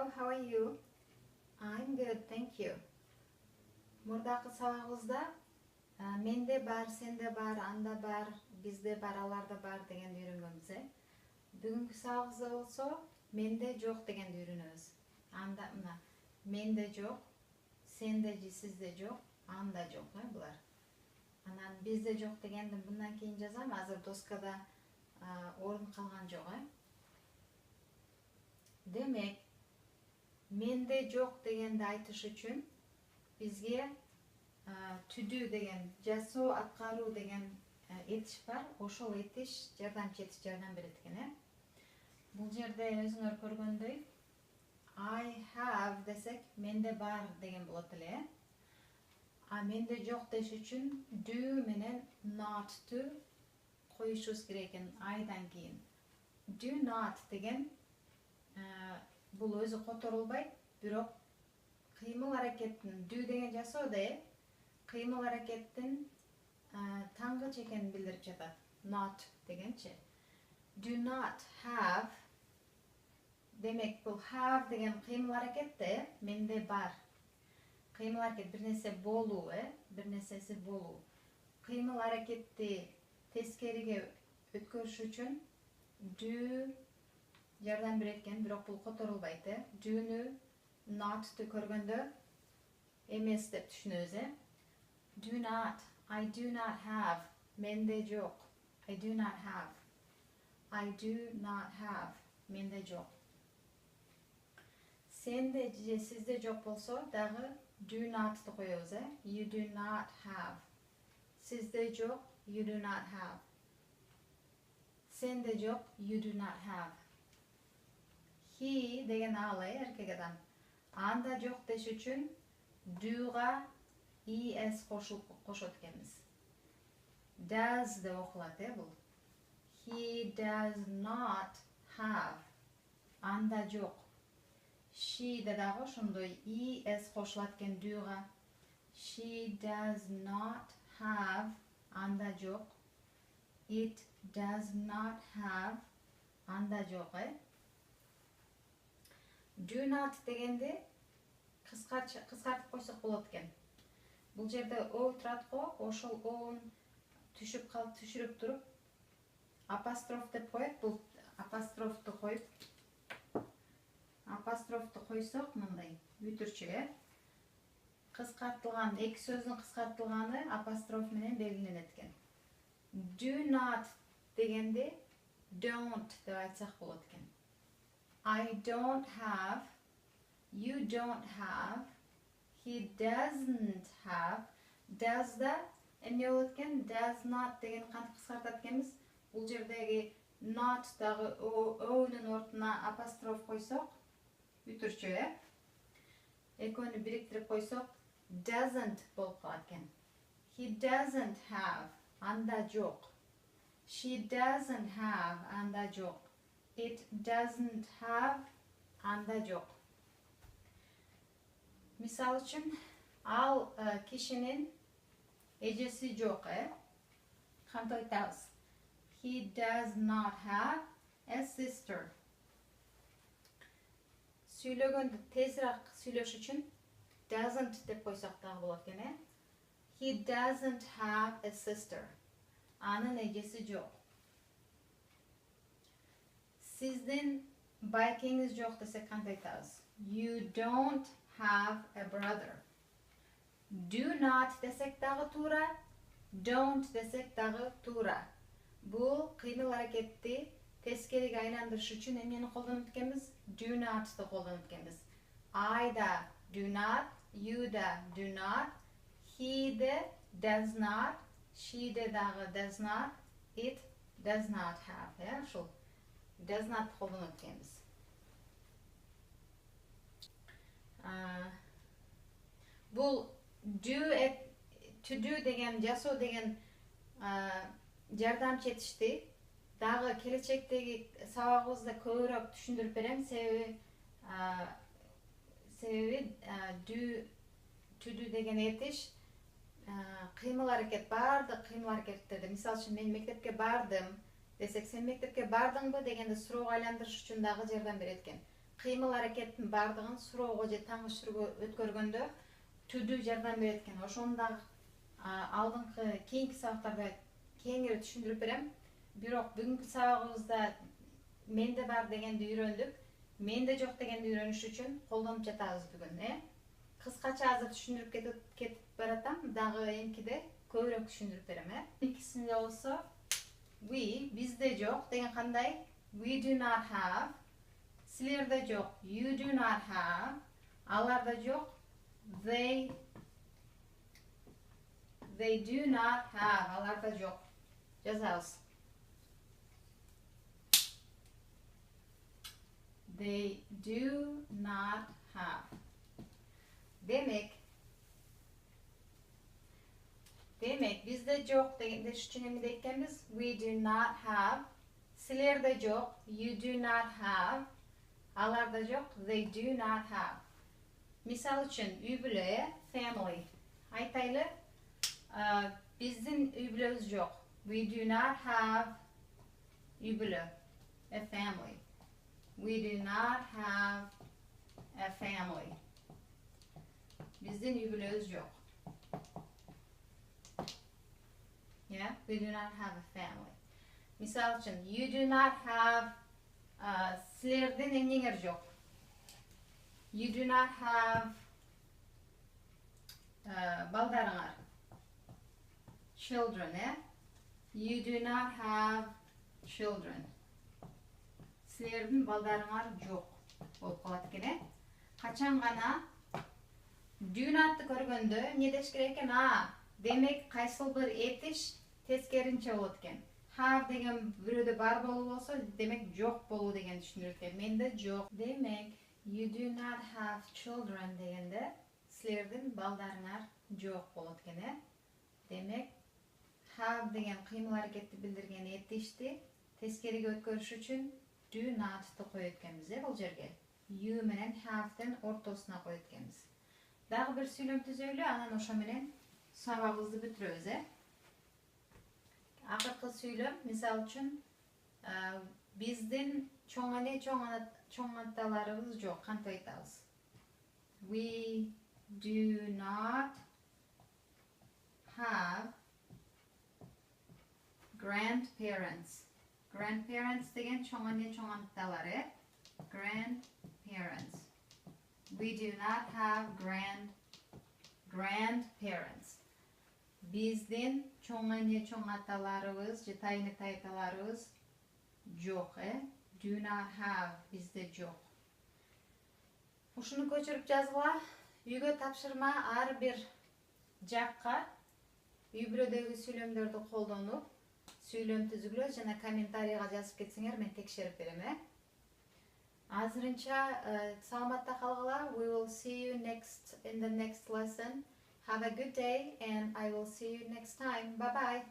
Hello, how are you? I'm good, thank you. Мурдакы сабагыбызда менде бар, сенде бар, анда бар, бизде бар, аларда бар дегенди үйрөнгөнбүз, Бүгүнкү сабагыбызда болсо менде жок дегенди үйрөнөбүз. Анда мына менде жок, сенде же сизде жок, анда жок, булар. Анан бизде жок дегенди мындан кийин жазам, азыр доскада орун калган жок, Демек, менде жок дегенди айтыш үчүн бизге to do деген, жасоо, аткаруу деген этиш бар. Ошол этиш жардамчы этиш жардам берет экен, Бул жерде өзүңөр көргөндөй I have десек, менде бар деген болот эле, А менде жок деш үчүн do менен not to коюшубуз керек экен I'дан кийин. Do not деген бул өзү которулбайт, бирок кыймыл аракеттин do деген жасоодо кыймыл аракеттин тангыч экенин билдирип жатат. Not дегенчи. Do not have. Демек бул have деген кыймыл аракетте менде бар. Кыймыл аракет бир нерсе болуу, бир нерсеси болуу. Кыймыл аракетти тескериге өткөрүш үчүн do жардам берет экен, бирок бул которулбайт, Do-нү not-ту көргөндө эмес деп түшүнөбүз, Do not, I do not have, менде жок. I do not have. I do not have, менде жок. Сенде же сизде жок болсо, дагы do not-ту коебуз, You do not have. Сизде жок, you do not have. Сенде жок, you do not have. He деген ал, эркек адам. Анда жок деш үчүн do'га es кошот экенбиз. Does деп окулат, бул. He does not have. Анда жок. She да дагы ошондой es кошулат экен do'га. She does not have. Анда жок. It does not have. Анда жок, Do not дегенди кыскартып койсок болот экен. Бул жерде o турат го, ошол o'ун түшүрүп туруп апостроф деп коет. Бул апострофту койсок мындай бүтүрчү, Кыскартылган, эки сөздүн кыскартылганы апостроф менен белгиленет экен. Do not дегенди don't деп айтсак болот экен. I don't have, you don't have, he doesn't have. Does да эмне болот экен? Does not деген кантип кыскартат экенбиз? Бул жердеги not дагы o'нун ордуна апостроф койсок, бүтүрчү, Экөөнү бириктирип койсок, doesn't болуп калат экен. He doesn't have, анда жок. She doesn't have, анда жок. It doesn't have, анда жок. Мисал үчүн, ал кишинин эжеси жок, Кантип айтабыз? He does not have a sister. Сүйлөгөндү тезирээк сүйлөш үчүн doesn't деп койсок дагы болот экен, He doesn't have a sister. Анын эжеси жок. Сиздин байкеңиз жок десек кантип айтабыз? You don't have a brother. Do not десек дагы туура, don't десек дагы туура. Бул кыймыл аракетти тескериге айландырыш үчүн эмнени колдонуп экенбиз? Do not-ту колдонуп экенбиз. I да do not, you да do not, he де does not, she де дагы does not, it does not have. Ушул does not колдонуп экенбиз. Бул to do деген, жасоо деген жардамчы этишти дагы келечектеги сабагыбызда көбүрөөк түшүндүрүп берем, себеби to do деген этиш кыймыл аракет, баардык кыймыл аракеттерде, мисалы үчүн мен мектепке бардым десек, сен мектепке бардыңбы дегенди суроого айландырыш үчүн дагы жардам берет экен. кыймыл аракеттин бардыгын суроого же таңышырга өткөргөндө to do жардам берет экен. Ошону дагы алдыңкы кийинки сабактарда кеңири түшүндүрүп берем. Бирок бүгүнкү сабагыбызда менде бар дегенди үйрөндүк. Менде жок дегенди үйрөнүш үчүн колдонуп жатабыз бүгүн, Кыскача азыр түшүндүрүп кетип баратам, дагы эмкиде көбүрөөк түшүндүрүп берем, Экинчисинде болсо we бизде жок деген кандай? We do not have. Силерде жок. You do not have. Аларда жок. They do not have. Аларда жок. Жазабыз. They do not have. Демек бизде жок дегенде үчүн эме дейкенбиз? We do not have. Силерде жок. You do not have. Аларда жок. They do not have. Мисал үчүн үй бүлө, family. Айтайлы, биздин үй бүлөбүз жок. We do not have үй бүлө, a family. We do not have a family. Биздин үй бүлөбүз жок. We do not have a family. Мисал үчүн, you do not have силердин эмнеңер жок. You do not have балдарыңар. Children, You do not have children. Силердин балдарыңар жок болуп калат экен, Качан гана do not'ты көргөндө эмне деш керек экен? Демек кайсыл бир этиш тескеринче болот экен. Have деген бирөөдө бар болуу болсо, демек жок болуу деген түшүндүрөт экен. Менде жок. Демек you do not have children дегенде силердин балдарыңар жок болот экен, Демек have деген кыймыл аракетти билдирген этишти тескериге өткөрүш үчүн do not'ты коет экенбиз, бул жерге. You менен have'дин ортосуна коет экенбиз. Дагы бир сүйлөм түзөйлү, анан ошо менен сабагыбызды бүтүрөбүз, Акыркы сүйлөм, мисал үчүн, биздин чоң аталарыбыз жок, кантип айтабыз? We do not have grandparents. Grandparents деген чоң аталар, Grandparents. We do not have grandparents. Биздин чоң аталарыбыз, же тайнытайларыбыз жок, Do not have, бизде жок. Ушуну көчүрүп жазгыла. Үйгө тапшырма ар бир жакка үй бүлөдөгү сүйлөмдөрдү колдонуп, сүйлөм түзүлө жана комментарийга жазып кетсеңер, мен текшерип берем, Азырынча саламатта калгыла. We will see you in the next lesson. Have a good day and I will see you next time. Bye bye.